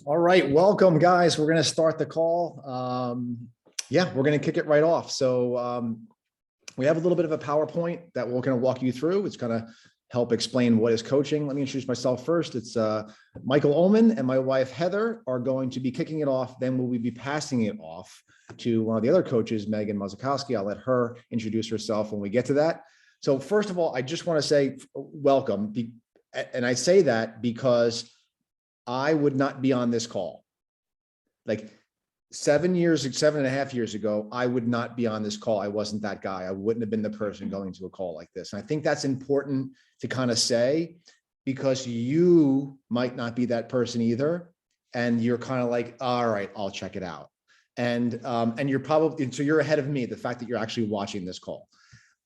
All right, welcome guys. We're going to start the call. Yeah, we're going to kick it right off. We have a little bit of a PowerPoint that we're going to walk you through. It's going to help explain what is coaching. Let me introduce myself first. It's Michael Ullman and my wife Heather are going to be kicking it off. Then we'll be passing it off to one of the other coaches, Megan Mazakowski. I'll let her introduce herself when we get to that. So first of all, I just want to say welcome. And I say that because I would not be on this call. Like 7.5 years ago, I would not be on this call. I wasn't that guy. I wouldn't have been the person going to a call like this. And I think that's important to kind of say, because you might not be that person either. And you're kind of like, all right, I'll check it out. And you're probably, so you're ahead of me, the fact that you're actually watching this call.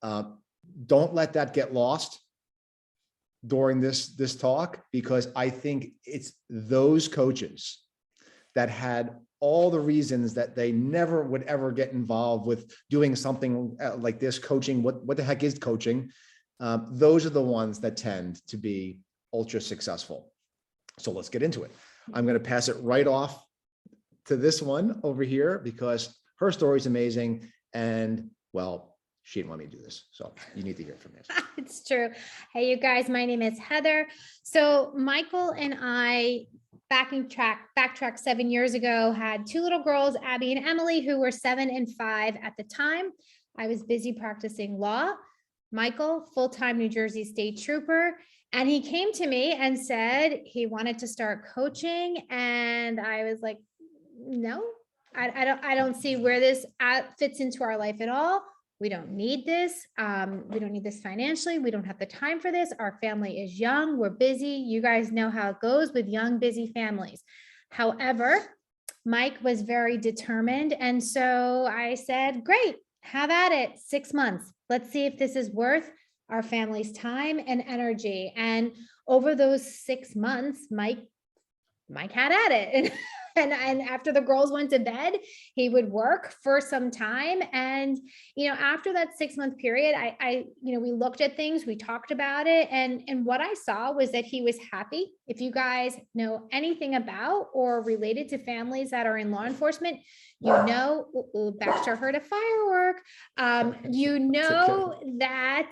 Don't let that get lost during this talk, because I think it's those coaches that had all the reasons that they never would ever get involved with doing something like this, coaching. What the heck is coaching? Those are the ones that tend to be ultra successful. So let's get into it. I'm going to pass it right off to this one over here because her story is amazing. And well, she didn't want me to do this, so you need to hear from me. It's true. Hey, you guys, my name is Heather. So Michael and I backtrack 7 years ago, had two little girls, Abby and Emily, who were 7 and 5 at the time. I was busy practicing law. Michael, full-time New Jersey State Trooper. And he came to me and said he wanted to start coaching. And I was like, no, I don't see where this fits into our life at all. We don't need this. We don't need this financially. We don't have the time for this. Our family is young. We're busy. You guys know how it goes with young, busy families. However, Mike was very determined. And so I said, great, have at it. 6 months. Let's see if this is worth our family's time and energy. And over those 6 months, Mike had at it. And after the girls went to bed, he would work for some time. And, after that 6-month period, we looked at things, we talked about it. And what I saw was that he was happy. If you guys know anything about or related to families that are in law enforcement, Baxter heard a firework. That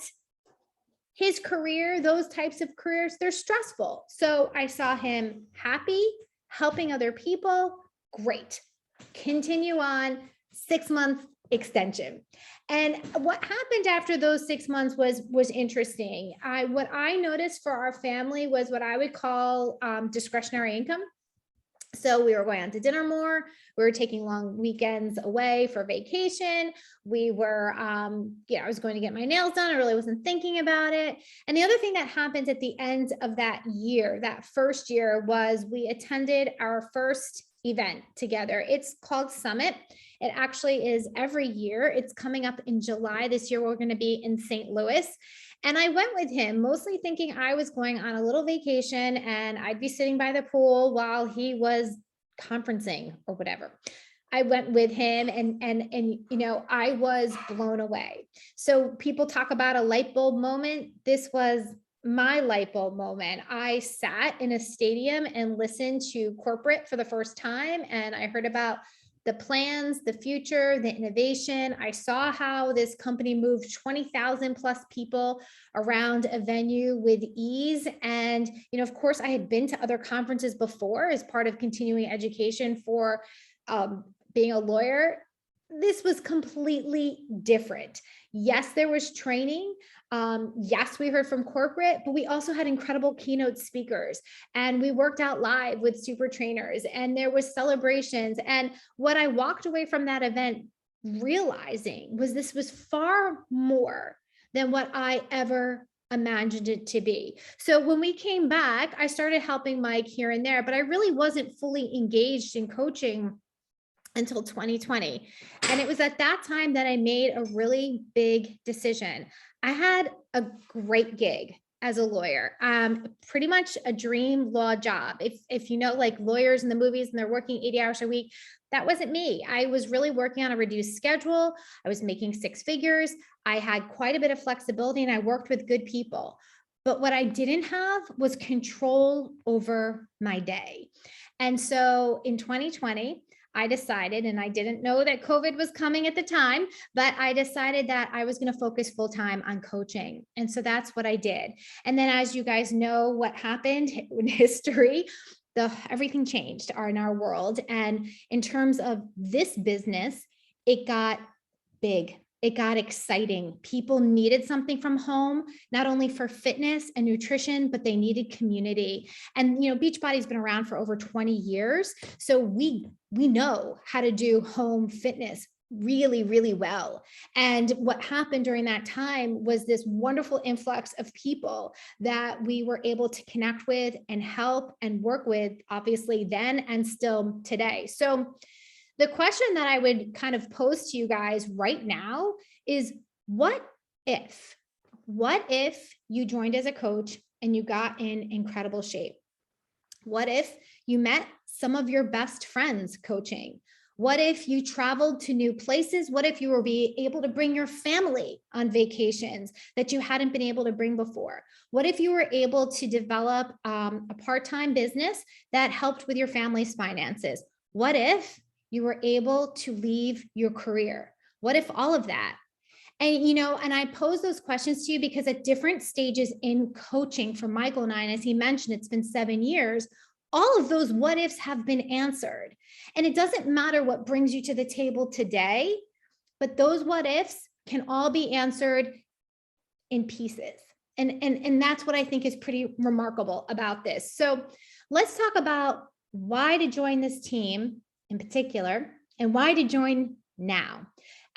his career, those types of careers, they're stressful. So I saw him happy, helping other people. Great. Continue on. 6-month extension. And what happened after those 6 months was interesting. What I noticed for our family was what I would call discretionary income. So we were going out to dinner more. We were taking long weekends away for vacation. We were, I was going to get my nails done. I really wasn't thinking about it. And the other thing that happened at the end of that year, that first year, was we attended our first event together. It's called Summit. It actually is every year. It's coming up in July. This year, we're going to be in St. Louis. And I went with him, mostly thinking I was going on a little vacation and I'd be sitting by the pool while he was conferencing or whatever. I went with him and I was blown away. So people talk about a light bulb moment. This was my light bulb moment. I sat in a stadium and listened to corporate for the first time, and I heard about the plans, the future, the innovation. I saw how this company moved 20,000 plus people around a venue with ease. And, of course, I had been to other conferences before as part of continuing education for being a lawyer. This was completely different. Yes, there was training. Yes, we heard from corporate, but we also had incredible keynote speakers, and we worked out live with super trainers, and there was celebrations. And what I walked away from that event realizing was this was far more than what I ever imagined it to be. So when we came back, I started helping Mike here and there, but I really wasn't fully engaged in coaching until 2020. And it was at that time that I made a really big decision. I had a great gig as a lawyer, pretty much a dream law job. If you know, like lawyers in the movies and they're working 80 hours a week, that wasn't me. I was really working on a reduced schedule. I was making 6 figures. I had quite a bit of flexibility and I worked with good people. But what I didn't have was control over my day. And so in 2020, I decided, and I didn't know that COVID was coming at the time, but I decided that I was going to focus full time on coaching. And so that's what I did. And then, as you guys know, what happened in history, everything changed in our world. And in terms of this business, it got big. It got exciting. People needed something from home, not only for fitness and nutrition, but they needed community. And, you know, Beachbody's been around for over 20 years. So we know how to do home fitness really, really well. And what happened during that time was this wonderful influx of people that we were able to connect with and help and work with, obviously then and still today. So the question that I would kind of pose to you guys right now is, what if you joined as a coach and you got in incredible shape? What if you met some of your best friends coaching? What if you traveled to new places? What if you were able to bring your family on vacations that you hadn't been able to bring before? What if you were able to develop a part-time business that helped with your family's finances? What if you were able to leave your career? What if all of that? And, you know, and I pose those questions to you because at different stages in coaching for Michael and I, and as he mentioned, it's been 7 years, all of those what ifs have been answered. And it doesn't matter what brings you to the table today, but those what ifs can all be answered in pieces. And that's what I think is pretty remarkable about this. So let's talk about why to join this team in particular, and why to join now.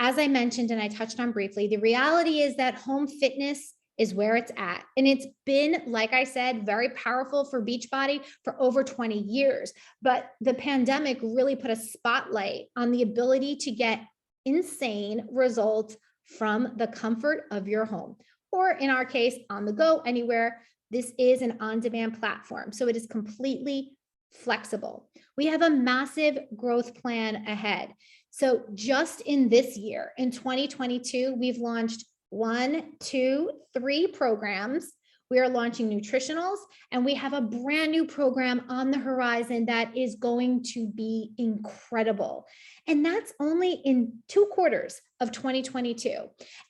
As I mentioned, and I touched on briefly, the reality is that home fitness is where it's at. And it's been, like I said, very powerful for Beachbody for over 20 years. But the pandemic really put a spotlight on the ability to get insane results from the comfort of your home, or in our case, on the go, anywhere. This is an on-demand platform, so it is completely flexible. We have a massive growth plan ahead. So just in this year, in 2022, we've launched 3 programs. We are launching nutritionals, and we have a brand new program on the horizon that is going to be incredible. And that's only in 2 quarters of 2022.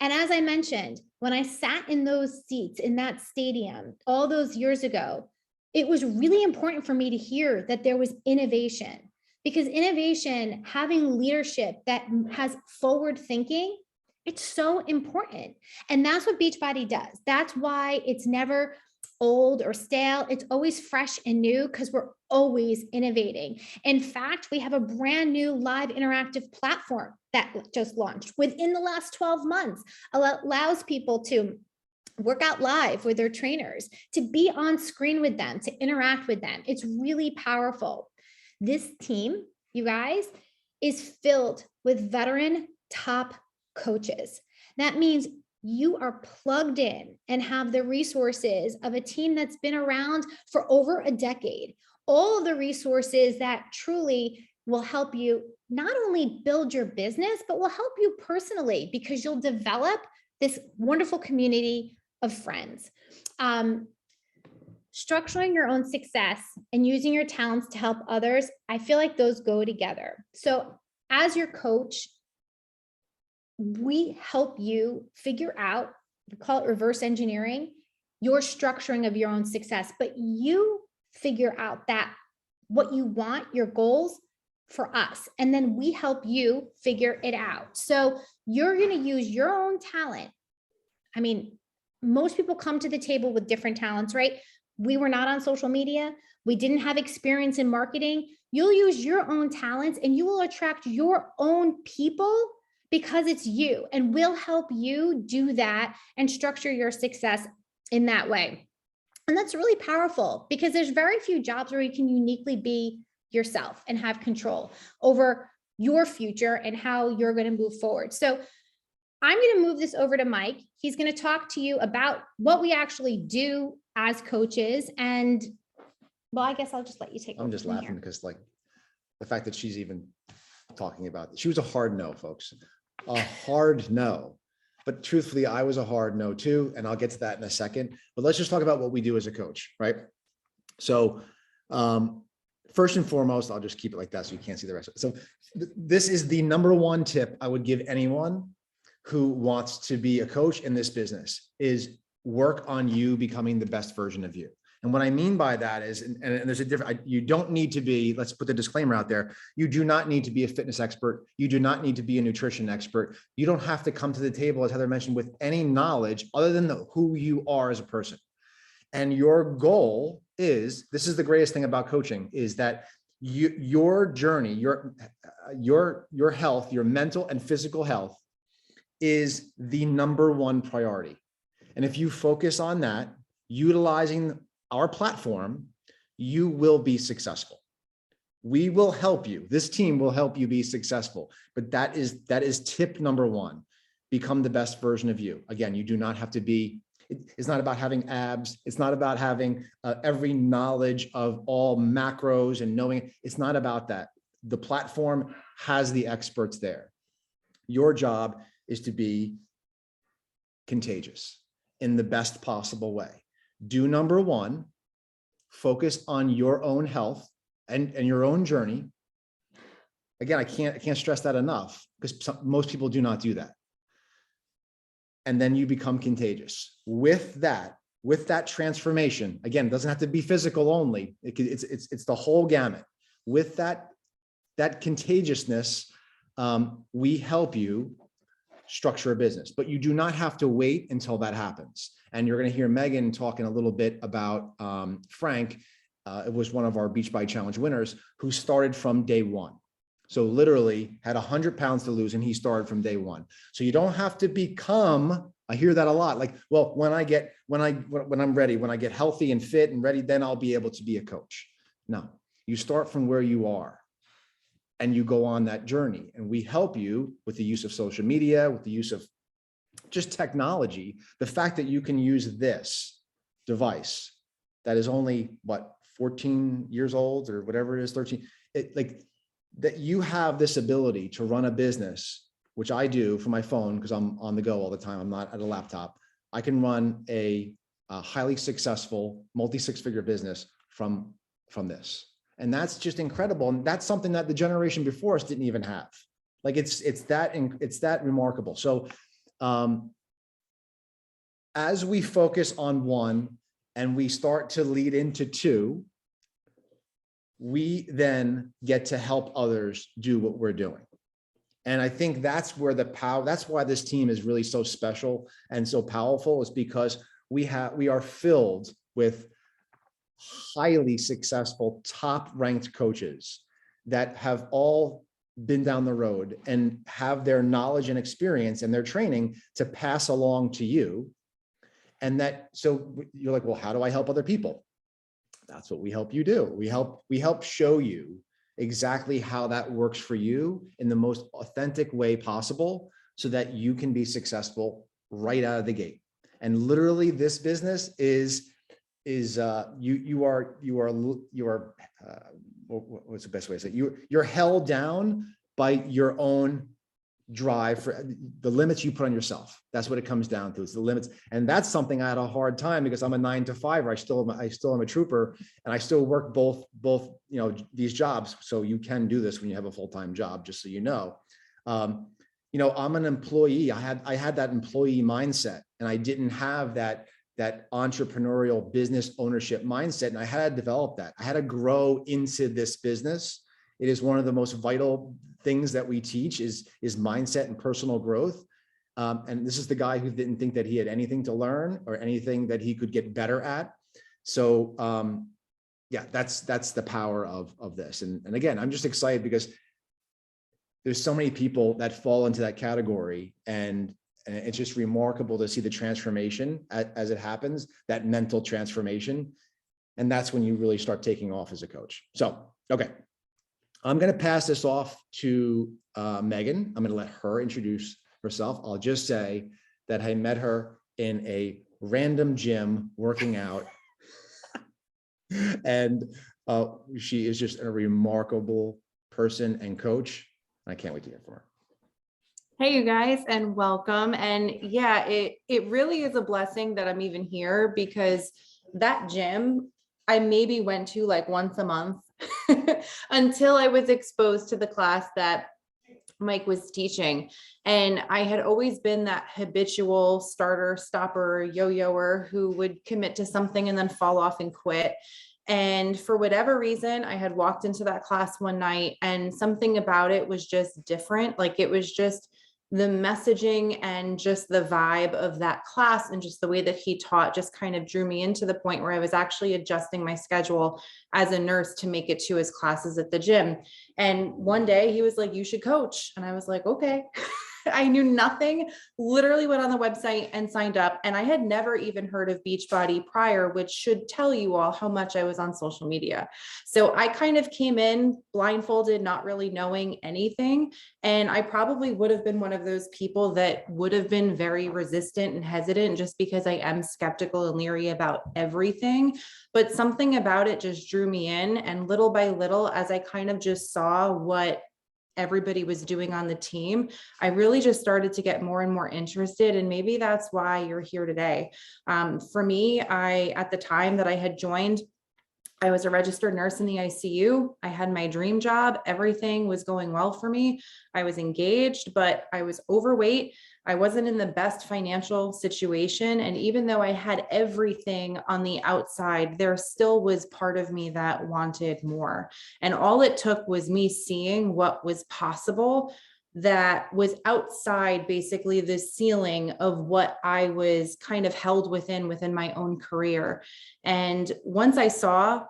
And as I mentioned, when I sat in those seats in that stadium all those years ago, it was really important for me to hear that there was innovation, because innovation, having leadership that has forward thinking, it's so important. And that's what Beachbody does. That's why it's never old or stale. It's always fresh and new, because we're always innovating. In fact, we have a brand new live interactive platform that just launched within the last 12 months, allows people to work out live with their trainers, to be on screen with them, to interact with them. It's really powerful. This team, you guys, is filled with veteran top coaches. That means you are plugged in and have the resources of a team that's been around for over a decade. All of the resources that truly will help you not only build your business, but will help you personally, because you'll develop this wonderful community of friends. Structuring your own success and using your talents to help others, I feel like those go together. So as your coach, we help you figure out, we call it reverse engineering, your structuring of your own success, but you figure out that what you want, your goals for us, and then we help you figure it out. So you're going to use your own talent. I mean, most people come to the table with different talents, right? We were not on social media. We didn't have experience in marketing. You'll use your own talents and you will attract your own people because it's you, and we'll help you do that and structure your success in that way. And that's really powerful, because there's very few jobs where you can uniquely be yourself and have control over your future and how you're going to move forward. So I'm going to move this over to Mike. He's going to talk to you about what we actually do as coaches. And well, I guess I'll just let you take over. I'm just laughing because, like, the fact that she's even talking about it. She was a hard no, folks, a hard no. But truthfully, I was a hard no too. And I'll get to that in a second. But let's just talk about what we do as a coach, right? So first and foremost, I'll just keep it like that so you can't see the rest of it. So this is the number one tip I would give anyone who wants to be a coach in this business is work on you becoming the best version of you. And what I mean by that is, and there's a different, you don't need to be, let's put the disclaimer out there. You do not need to be a fitness expert. You do not need to be a nutrition expert. You don't have to come to the table, as Heather mentioned, with any knowledge other than who you are as a person. And your goal is, this is the greatest thing about coaching, is that your journey, your health, your mental and physical health is the number one priority. And if you focus on that, utilizing our platform, you will be successful. We will help you. This team will help you be successful. But that is tip number one. Become the best version of you. Again, you do not have to be, it's not about having abs. It's not about having every knowledge of all macros and knowing. It's not about that. The platform has the experts there. Your job is to be contagious in the best possible way. Do number one, focus on your own health and your own journey. Again, I can't stress that enough because most people do not do that. And then you become contagious. With that transformation, again, it doesn't have to be physical only. It's the whole gamut. With that contagiousness, we help you structure a business, but you do not have to wait until that happens. And you're going to hear Megan talking a little bit about Frank. It was one of our Beach Body Challenge winners who started from day one. So literally had 100 pounds to lose and he started from day one. So you don't have to become, I hear that a lot, like, well, when I'm ready, when I get healthy and fit and ready, then I'll be able to be a coach. No, you start from where you are and you go on that journey. And we help you with the use of social media, with the use of just technology. The fact that you can use this device that is only, 14 years old or whatever it is, 13, that you have this ability to run a business, which I do from my phone because I'm on the go all the time. I'm not at a laptop. I can run a highly successful multi-six-figure business from this. And that's just incredible. And that's something that the generation before us didn't even have. Like it's that remarkable. So as we focus on one and we start to lead into two, we then get to help others do what we're doing. And I think that's where the power, that's why this team is really so special and so powerful, is because we are filled with highly successful, top-ranked coaches that have all been down the road and have their knowledge and experience and their training to pass along to you. And so you're like, well, how do I help other people? That's what we help you do. We help show you exactly how that works for you in the most authentic way possible so that you can be successful right out of the gate. And literally this business is you are what's the best way to say it? You're held down by your own drive for the limits you put on yourself. That's what it comes down to. It's the limits. And that's something I had a hard time because I'm a 9-to-5. I still am a trooper and I still work both, these jobs. So you can do this when you have a full-time job, just so you know. I'm an employee. I had that employee mindset and I didn't have that entrepreneurial business ownership mindset. And I had to develop that. I had to grow into this business. It is one of the most vital things that we teach is mindset and personal growth. And this is the guy who didn't think that he had anything to learn or anything that he could get better at. So yeah, that's the power of this. And again, I'm just excited because there's so many people that fall into that category, and it's just remarkable to see the transformation as it happens, that mental transformation. And that's when you really start taking off as a coach. So, okay. I'm going to pass this off to Megan. I'm going to let her introduce herself. I'll just say that I met her in a random gym working out. And she is just a remarkable person and coach. I can't wait to hear from her. Hey, you guys, and welcome. And yeah, it really is a blessing that I'm even here because that gym I maybe went to like once a month until I was exposed to the class that Mike was teaching. And I had always been that habitual starter, stopper, yo-yoer who would commit to something and then fall off and quit. And for whatever reason, I had walked into that class one night and something about it was just different. Like it was just the messaging and just the vibe of that class and just the way that he taught just kind of drew me into the point where I was actually adjusting my schedule as a nurse to make it to his classes at the gym. And one day he was like, you should coach. And I was like, okay. I knew nothing, literally went on the website and signed up. And I had never even heard of Beachbody prior, which should tell you all how much I was on social media. So I kind of came in blindfolded, not really knowing anything. And I probably would have been one of those people that would have been very resistant and hesitant just because I am skeptical and leery about everything. But something about it just drew me in. And little by little, as I kind of just saw what everybody was doing on the team, I really just started to get more and more interested. And maybe that's why you're here today. For me, at the time that I had joined, I was a registered nurse in the ICU. I had my dream job. Everything was going well for me. I was engaged, but I was overweight. I wasn't in the best financial situation. And even though I had everything on the outside, there still was part of me that wanted more. And all it took was me seeing what was possible that was outside basically the ceiling of what I was kind of held within my own career. And once I saw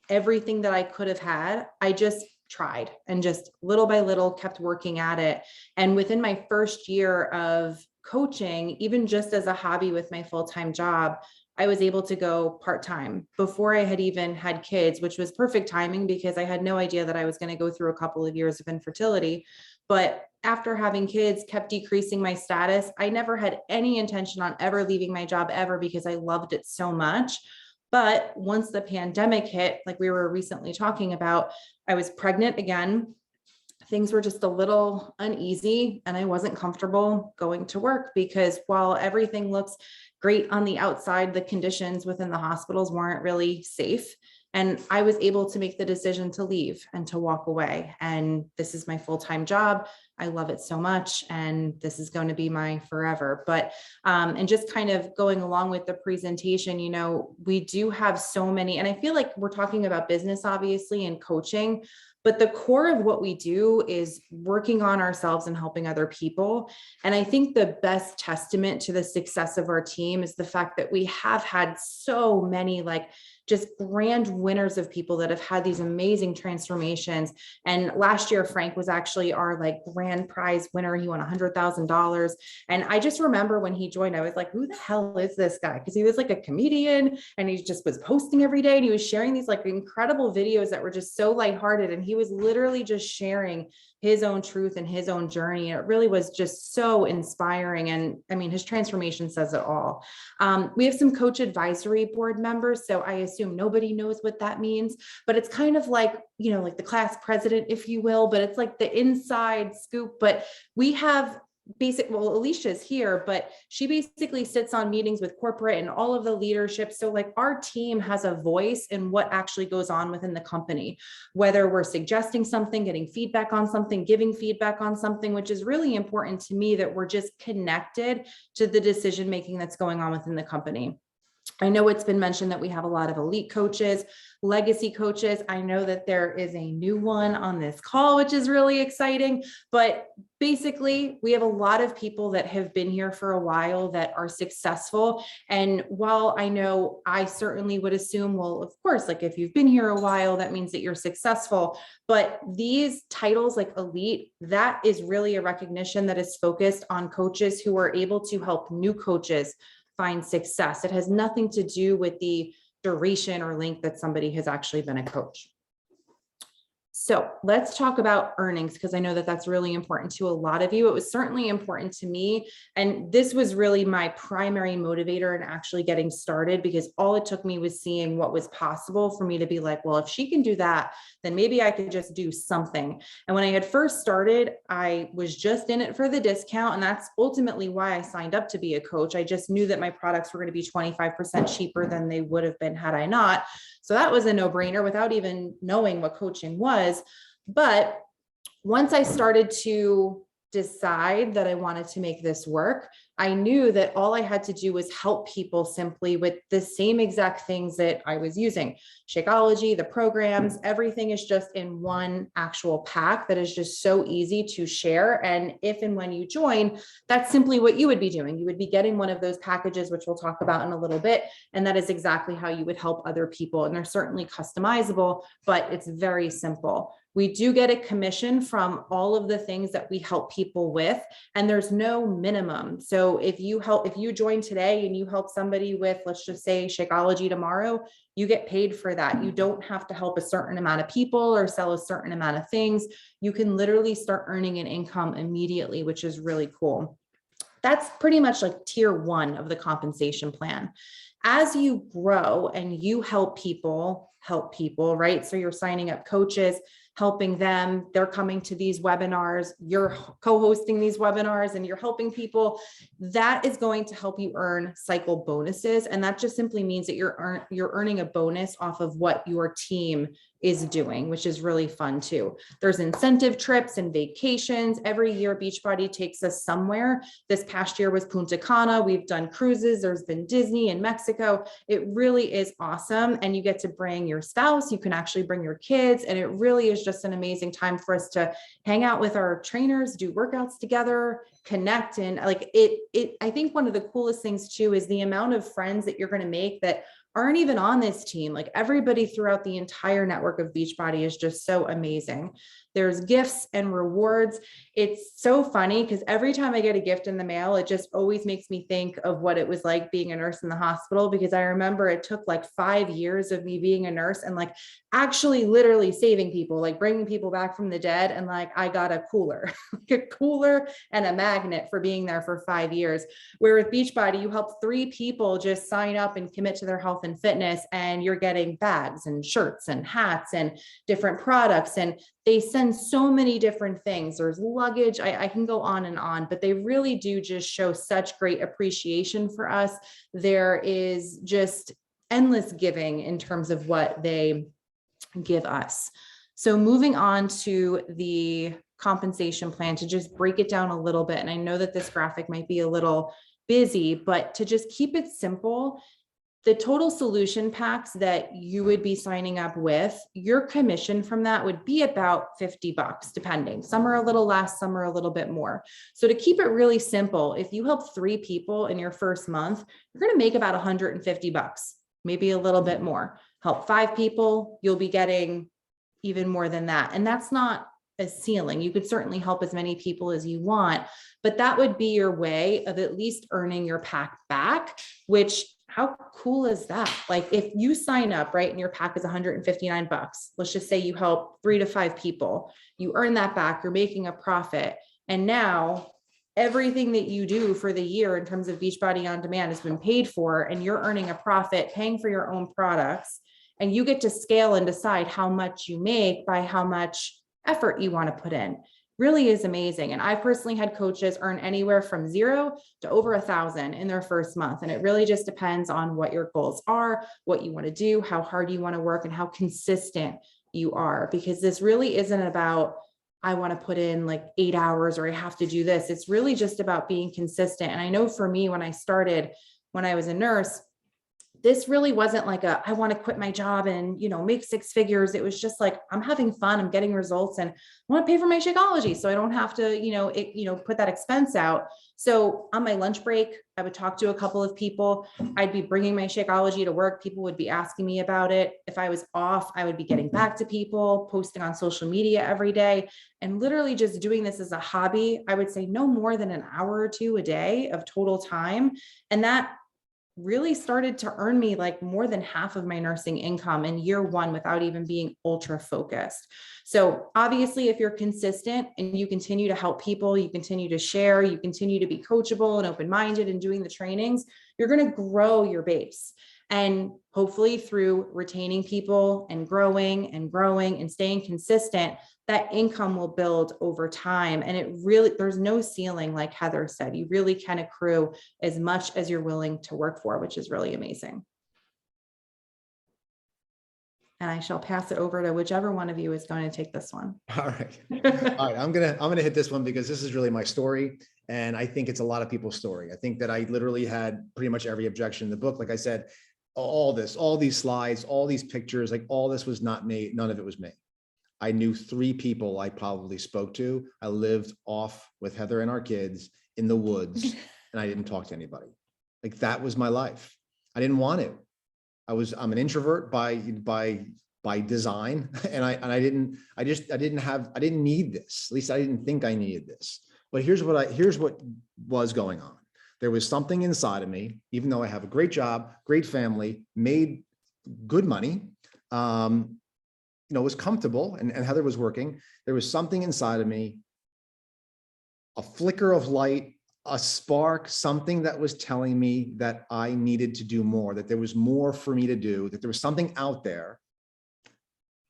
everything that I could have had, I just tried and just little by little kept working at it. And within my first year of coaching, even just as a hobby with my full-time job, I was able to go part-time before I had even had kids, which was perfect timing because I had no idea that I was going to go through a couple of years of infertility. But after having kids, kept decreasing my status. I never had any intention on ever leaving my job ever because I loved it so much. But once the pandemic hit, like we were recently talking about, I was pregnant again. Things were just a little uneasy and I wasn't comfortable going to work because while everything looks great on the outside, the conditions within the hospitals weren't really safe. And I was able to make the decision to leave and to walk away. And this is my full-time job. I love it so much. And this is going to be my forever. But, and just kind of going along with the presentation, you know, we do have so many, and I feel like we're talking about business, obviously, and coaching, but the core of what we do is working on ourselves and helping other people. And I think the best testament to the success of our team is the fact that we have had so many just grand winners of people that have had these amazing transformations. And last year, Frank was actually our grand prize winner. He won $100,000. And I just remember when he joined, I was like, who the hell is this guy? Because he was like a comedian and he just was posting every day. And he was sharing these incredible videos that were just so lighthearted. And he was literally just sharing his own truth and his own journey. And it really was just so inspiring. And I mean, his transformation says it all. We have some coach advisory board members. So I assume nobody knows what that means, but it's kind of like the class president, if you will, but it's like the inside scoop. But we have Alicia's here, but she basically sits on meetings with corporate and all of the leadership. So our team has a voice in what actually goes on within the company, whether we're suggesting something, getting feedback on something, giving feedback on something, which is really important to me that we're just connected to the decision-making that's going on within the company. I know it's been mentioned that we have a lot of elite coaches, legacy coaches. I know that there is a new one on this call, which is really exciting, but basically we have a lot of people that have been here for a while that are successful. And while I know I certainly would assume, well, of course, if you've been here a while, that means that you're successful. But these titles like elite, that is really a recognition that is focused on coaches who are able to help new coaches find success. It has nothing to do with the duration or length that somebody has actually been a coach. So let's talk about earnings, because I know that that's really important to a lot of you. It was certainly important to me. And this was really my primary motivator in actually getting started, because all it took me was seeing what was possible for me to be like, well, if she can do that, then maybe I could just do something. And when I had first started, I was just in it for the discount. And that's ultimately why I signed up to be a coach. I just knew that my products were going to be 25% cheaper than they would have been had I not. So that was a no-brainer without even knowing what coaching was. But once I started to decide that I wanted to make this work, I knew that all I had to do was help people simply with the same exact things that I was using. Shakeology, the programs, everything is just in one actual pack that is just so easy to share. And if and when you join, that's simply what you would be doing. You would be getting one of those packages, which we'll talk about in a little bit. And that is exactly how you would help other people. And they're certainly customizable, but it's very simple. We do get a commission from all of the things that we help people with, and there's no minimum. So if you join today and you help somebody with, let's just say, Shakeology tomorrow, you get paid for that. You don't have to help a certain amount of people or sell a certain amount of things. You can literally start earning an income immediately, which is really cool. That's pretty much like tier 1 of the compensation plan. As you grow and you help people, right? So you're signing up coaches, helping them, they're coming to these webinars, you're co-hosting these webinars, and you're helping people. That is going to help you earn cycle bonuses. And that just simply means that you're earning a bonus off of what your team is doing, which is really fun too. There's incentive trips and vacations. Every year Beachbody takes us somewhere. This past year was Punta Cana. We've done cruises. There's been Disney in Mexico. It really is awesome. And you get to bring your spouse. You can actually bring your kids. And it really is just an amazing time for us to hang out with our trainers, do workouts together, connect. And like I think one of the coolest things too is the amount of friends that you're going to make that aren't even on this team. Like everybody throughout the entire network of Beachbody is just so amazing. There's gifts and rewards. It's so funny because every time I get a gift in the mail, it just always makes me think of what it was like being a nurse in the hospital, because I remember it took like 5 years of me being a nurse and like actually literally saving people, like bringing people back from the dead. And like, I got a cooler, like a cooler and a magnet for being there for 5 years. Where with Beachbody, you help 3 people just sign up and commit to their health and fitness, and you're getting bags and shirts and hats and different products. And they send so many different things. There's luggage. I can go on, but they really do just show such great appreciation for us. There is just endless giving in terms of what they give us. So moving on to the compensation plan, to just break it down a little bit. And I know that this graphic might be a little busy, but to just keep it simple, the total solution packs that you would be signing up with, your commission from that would be about $50, depending. Some are a little less, some are a little bit more. So to keep it really simple, if you help 3 people in your first month, you're going to make about $150, maybe a little bit more. Help 5 people, you'll be getting even more than that. And that's not a ceiling. You could certainly help as many people as you want, but that would be your way of at least earning your pack back, which how cool is that? Like if you sign up, right, and your pack is $159, let's just say you help 3 to 5 people, you earn that back, you're making a profit. And now everything that you do for the year in terms of Beachbody On Demand has been paid for, and you're earning a profit, paying for your own products, and you get to scale and decide how much you make by how much effort you want to put in. Really is amazing. And I personally had coaches earn anywhere from 0 to over 1,000 in their first month. And it really just depends on what your goals are, what you want to do, how hard you want to work, and how consistent you are. Because this really isn't about, I want to put in like 8 hours or I have to do this. It's really just about being consistent. And I know for me, when I started, when I was a nurse, this really wasn't like I want to quit my job and, make 6 figures. It was just like, I'm having fun, I'm getting results, and I want to pay for my Shakeology so I don't have to, put that expense out. So on my lunch break, I would talk to a couple of people. I'd be bringing my Shakeology to work. People would be asking me about it. If I was off, I would be getting back to people, posting on social media every day, and literally just doing this as a hobby. I would say no more than an hour or 2 a day of total time. And that really started to earn me like more than half of my nursing income in year one without even being ultra focused. So obviously, if you're consistent and you continue to help people, you continue to share, you continue to be coachable and open-minded and doing the trainings, you're going to grow your base. And hopefully through retaining people and growing and staying consistent, that income will build over time. And it really, there's no ceiling, like Heather said. You really can accrue as much as you're willing to work for, which is really amazing. And I shall pass it over to whichever one of you is going to take this one. All right. All right. I'm gonna hit this one because this is really my story. And I think it's a lot of people's story. I think that I literally had pretty much every objection in the book. Like I said, all these slides, all these pictures, like all this was not me. None of it was me. I knew 3 people I probably spoke to. I lived off with Heather and our kids in the woods, and I didn't talk to anybody. Like that was my life. I didn't want to. I'm an introvert by design, and I didn't need this. At least I didn't think I needed this. But here's what was going on. There was something inside of me, even though I have a great job, great family, made good money, was comfortable, and Heather was working. There was something inside of me, a flicker of light, a spark, something that was telling me that I needed to do more, that there was more for me to do, that there was something out there.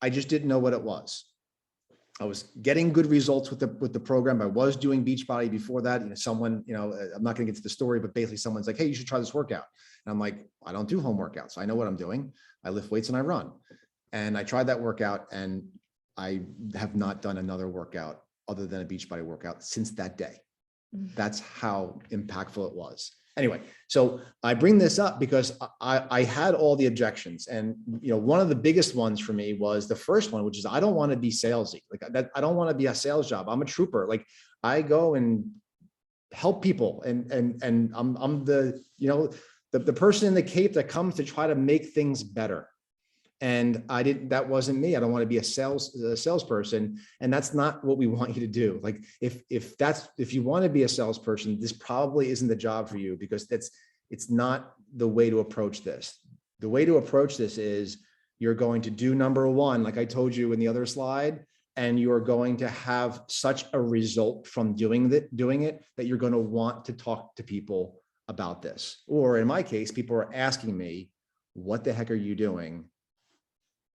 I just didn't know what it was. I was getting good results with the program. I was doing Beachbody before that. Someone, I'm not going to get to the story, but basically someone's like, hey, you should try this workout. And I'm like, I don't do home workouts. I know what I'm doing. I lift weights and I run. And I tried that workout, and I have not done another workout other than a Beachbody workout since that day. That's how impactful it was. Anyway, so I bring this up because I had all the objections. And, one of the biggest ones for me was the first one, which is I don't want to be salesy. Like that, I don't want to be a sales job. I'm a trooper. Like I go and help people. And I'm the, the person in the cape that comes to try to make things better. And that wasn't me. I don't want to be a salesperson. And that's not what we want you to do. Like if you want to be a salesperson, this probably isn't the job for you, because it's not the way to approach this. The way to approach this is you're going to do number one, like I told you in the other slide, and you are going to have such a result from doing it that you're going to want to talk to people about this. Or in my case, people are asking me, what the heck are you doing?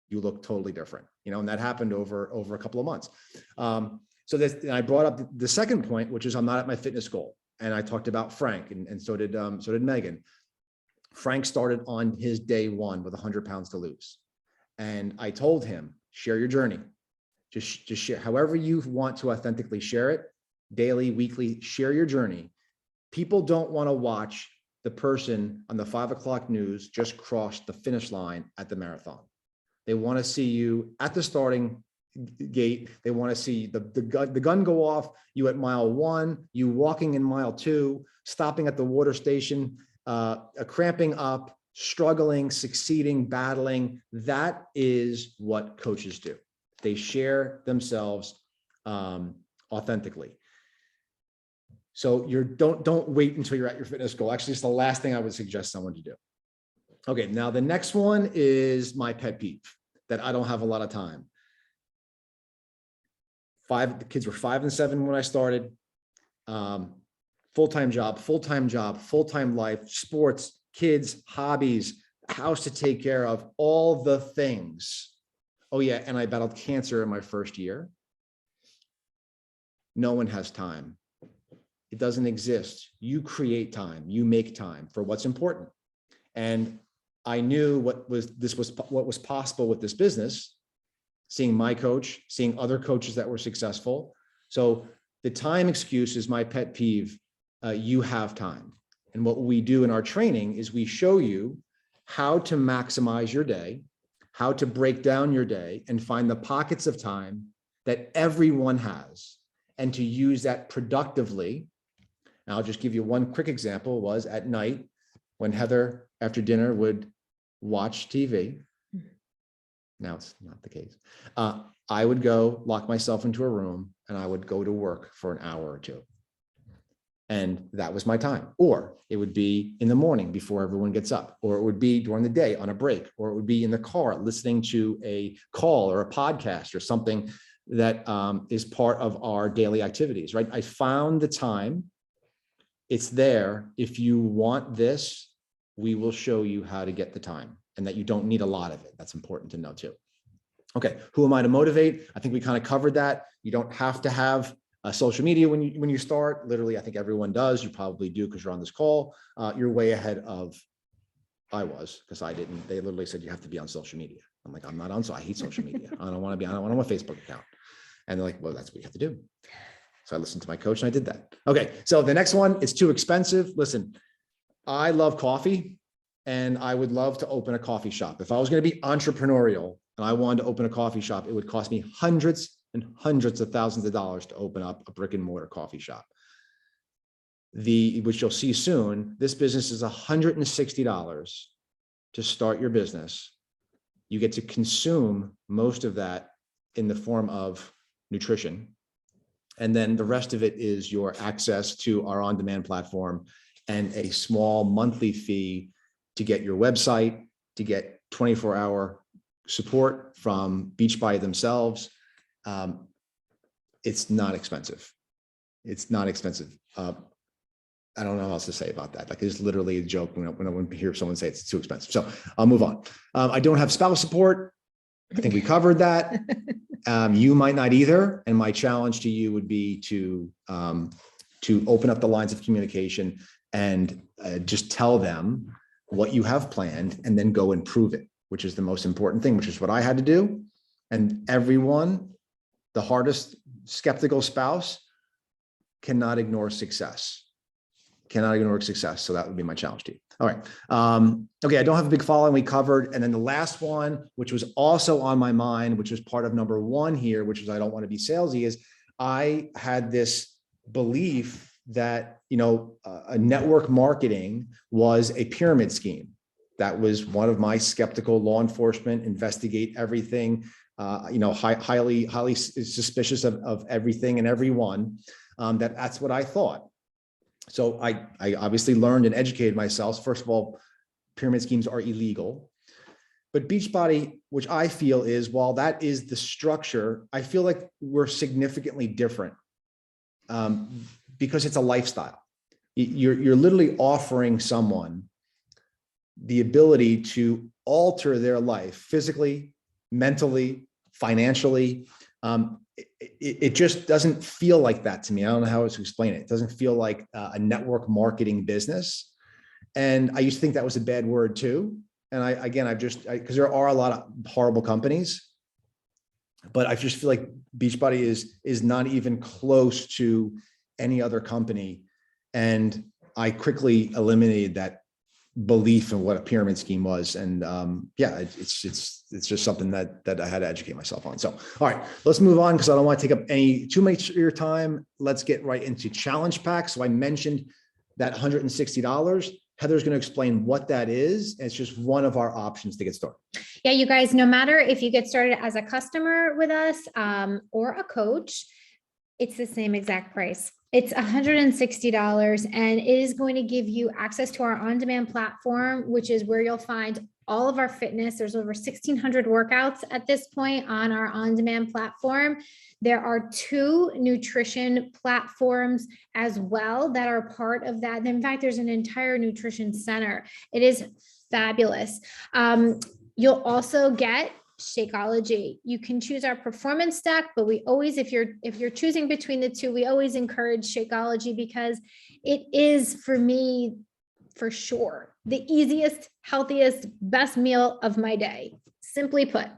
You look totally different, and that happened over a couple of months. So and I brought up the second point, which is I'm not at my fitness goal. And I talked about Frank, and so did Megan. Frank started on his day one with 100 pounds to lose. And I told him, share your journey. Just share however you want to authentically share it, daily, weekly, share your journey. People don't want to watch the person on the 5 o'clock news just cross the finish line at the marathon. They want to see you at the starting gate. They want to see the gun go off, you at mile 1, you walking in mile 2, stopping at the water station, cramping up, struggling, succeeding, battling. That is what coaches do. They share themselves authentically. So don't wait until you're at your fitness goal. Actually, it's the last thing I would suggest someone to do. Okay, now the next one is my pet peeve that I don't have a lot of time. The kids were 5 and 7 when I started. Full-time job, full-time life, sports, kids, hobbies, house to take care of, all the things. Oh yeah, and I battled cancer in my first year. No one has time. It doesn't exist. You create time, you make time for what's important. And I knew what was possible with this business, seeing my coach, seeing other coaches that were successful. So the time excuse is my pet peeve. You have time. And what we do in our training is we show you how to maximize your day, how to break down your day and find the pockets of time that everyone has, and to use that productively. And I'll just give you one quick example. Was at night when Heather after dinner would watch TV. Now it's not the case. I would go lock myself into a room and I would go to work for an hour or two. And that was my time. Or it would be in the morning before everyone gets up, or it would be during the day on a break, or it would be in the car listening to a call or a podcast or something that is part of our daily activities, right? I found the time. It's there. If you want this, we will show you how to get the time, and that you don't need a lot of it. That's important to know too. Okay, who am I to motivate? I think we kind of covered that. You don't have to have social media when you start. Literally, I think everyone does. You probably do because you're on this call. You're way ahead of I was, because I didn't. They literally said you have to be on social media. I'm like, I'm not on, so I hate social media. I don't want to be on. I don't want a Facebook account. And they're like, well, that's what you have to do. So I listened to my coach and I did that. Okay, so the next one, it's too expensive. Listen, I love coffee and I would love to open a coffee shop. If I was going to be entrepreneurial and I wanted to open a coffee shop, it would cost me hundreds and hundreds of thousands of dollars to open up a brick and mortar coffee shop. Which you'll see soon, this business is $160 to start your business. You get to consume most of that in the form of nutrition. And then the rest of it is your access to our on-demand platform and a small monthly fee to get your website, to get 24-hour support from Beachbody themselves. It's not expensive. It's not expensive. I don't know what else to say about that. Like, it's literally a joke when I hear someone say it's too expensive. So I'll move on. I don't have spouse support. I think we covered that. You might not either. And my challenge to you would be to open up the lines of communication and just tell them what you have planned and then go and prove it, which is the most important thing, which is what I had to do. And everyone, the hardest skeptical spouse, cannot ignore success. Cannot ignore success. So that would be my challenge to you. All right. Okay. I don't have a big following. We covered. And then the last one, which was also on my mind, which was part of number one here, which is I don't want to be salesy, is I had this belief that, a network marketing was a pyramid scheme. That was one of my skeptical law enforcement, investigate everything, highly suspicious of everything and everyone. That's what I thought. So I obviously learned and educated myself. First of all, pyramid schemes are illegal. But Beachbody, which I feel is, while that is the structure, I feel like we're significantly different because it's a lifestyle. You're literally offering someone the ability to alter their life physically, mentally, financially. It just doesn't feel like that to me. I don't know how else to explain it. It doesn't feel like a network marketing business. And I used to think that was a bad word too. And because there are a lot of horrible companies, but I just feel like Beachbody is not even close to any other company. And I quickly eliminated that belief in what a pyramid scheme was. And it's just something that I had to educate myself on. So, all right, let's move on because I don't want to take up too much of your time. Let's get right into challenge packs. So I mentioned that $160. Heather's going to explain what that is. It's just one of our options to get started. Yeah, you guys, no matter if you get started as a customer with us or a coach, it's the same exact price. It's $160 and it is going to give you access to our on-demand platform, which is where you'll find all of our fitness. There's over 1,600 workouts at this point on our on-demand platform. There are 2 nutrition platforms as well that are part of that. And in fact, there's an entire nutrition center. It is fabulous. You'll also get Shakeology. You can choose our performance stack, but we always, if you're choosing between the 2, we always encourage Shakeology because it is, for me, for sure, the easiest, healthiest, best meal of my day, simply put,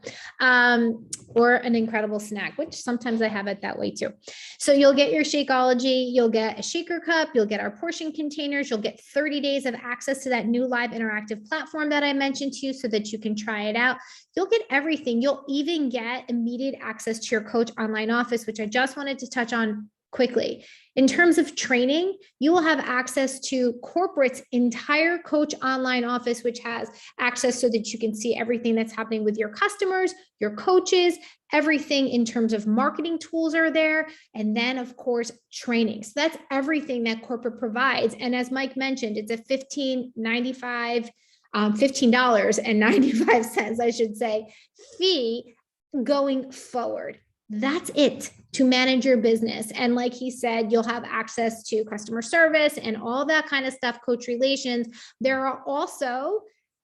or an incredible snack, which sometimes I have it that way too. So you'll get your Shakeology, you'll get a shaker cup, you'll get our portion containers, you'll get 30 days of access to that new live interactive platform that I mentioned to you so that you can try it out. You'll get everything. You'll even get immediate access to your coach online office, which I just wanted to touch on quickly. In terms of training, you will have access to corporate's entire coach online office, which has access so that you can see everything that's happening with your customers, your coaches, everything in terms of marketing tools are there. And then of course, training. So that's everything that corporate provides. And as Mike mentioned, it's a $15.95, I should say, fee going forward. That's it to manage your business. And like he said, you'll have access to customer service and all that kind of stuff, coach relations. There are also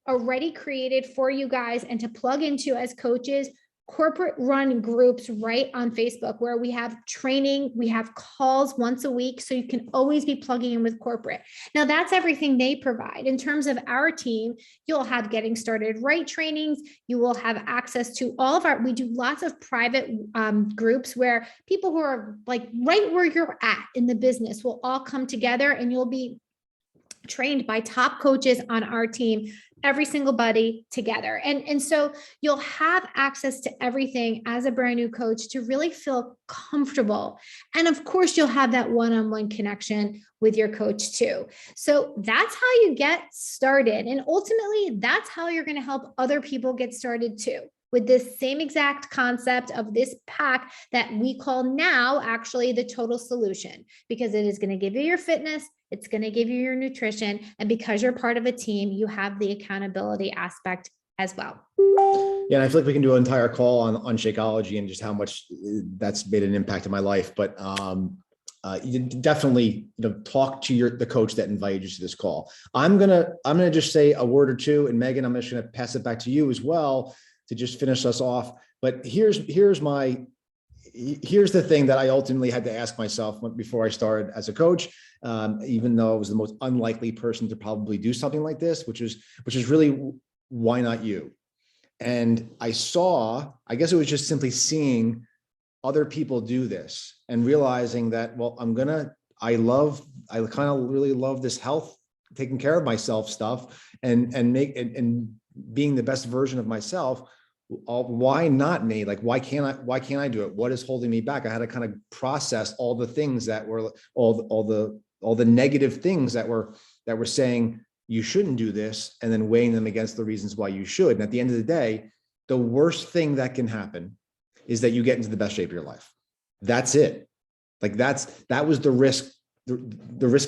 already created for you guys and to plug into as coaches, corporate run groups right on Facebook where we have training, we have calls once a week. So you can always be plugging in with corporate. Now that's everything they provide. In terms of our team, you'll have getting started right trainings. You will have access to all of we do lots of private groups where people who are like right where you're at in the business will all come together and you'll be trained by top coaches on our team, every single buddy together. And so you'll have access to everything as a brand new coach to really feel comfortable. And of course, you'll have that one-on-one connection with your coach too. So that's how you get started. And ultimately, that's how you're going to help other people get started too, with this same exact concept of this pack that we call now actually the total solution, because it is going to give you your fitness, it's going to give you your nutrition, and because you're part of a team, you have the accountability aspect as well. Yeah, and I feel like we can do an entire call on Shakeology and just how much that's made an impact in my life. But you definitely, talk to the coach that invited you to this call. I'm gonna just say a word or two, and Megan, I'm just gonna pass it back to you as well to just finish us off. But here's the thing that I ultimately had to ask myself before I started as a coach, even though I was the most unlikely person to probably do something like this, which is really, why not you? And I guess it was just simply seeing other people do this and realizing that, well, I kind of really love this health, taking care of myself stuff and being the best version of myself. Why not me? Like, why can't I do it? What is holding me back? I had to kind of process all the things that were all the negative things that were saying you shouldn't do this, and then weighing them against the reasons why you should. And at the end of the day, the worst thing that can happen is that you get into the best shape of your life. That's it. Like that was the risk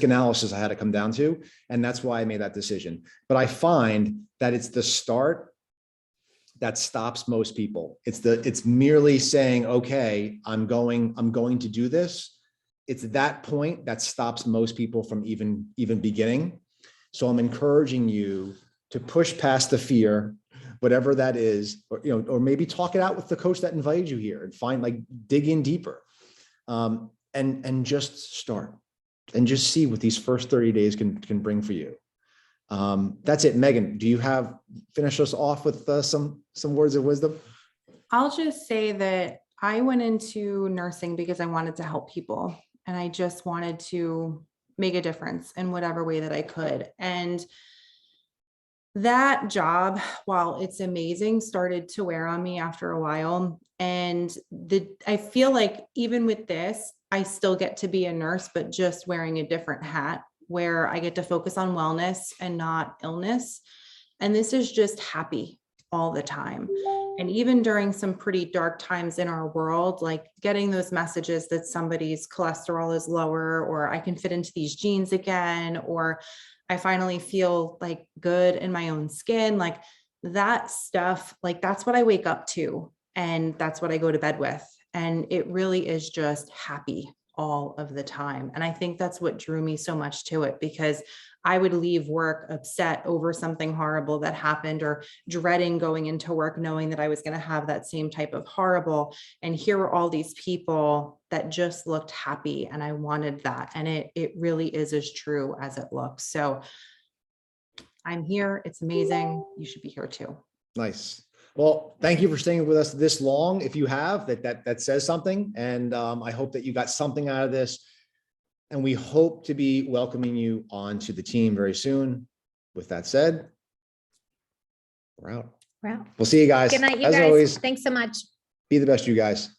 analysis I had to come down to. And that's why I made that decision. But I find that it's the start that stops most people. It's merely saying, okay, I'm going to do this. It's that point that stops most people from even beginning. So I'm encouraging you to push past the fear, whatever that is, or maybe talk it out with the coach that invited you here and dig in deeper, and just start and just see what these first 30 days can bring for you. That's it. Megan, do you finish us off with some words of wisdom? I'll just say that I went into nursing because I wanted to help people, and I just wanted to make a difference in whatever way that I could. And that job, while it's amazing, started to wear on me after a while. And I feel like even with this, I still get to be a nurse, but just wearing a different hat, where I get to focus on wellness and not illness. And this is just happy all the time. And even during some pretty dark times in our world, like getting those messages that somebody's cholesterol is lower, or I can fit into these jeans again, or I finally feel like good in my own skin, like that stuff, like that's what I wake up to. And that's what I go to bed with. And it really is just happy all of the time. And I think that's what drew me so much to it, because I would leave work upset over something horrible that happened, or dreading going into work, knowing that I was going to have that same type of horrible. And here were all these people that just looked happy, and I wanted that. And it really is as true as it looks. So I'm here. It's amazing. You should be here too. Nice. Well, thank you for staying with us this long. If you have, that says something. And I hope that you got something out of this. And we hope to be welcoming you onto the team very soon. With that said, we're out. Wow. We'll see you guys. Good night, you As guys. always, Thanks so much. be the best, you guys.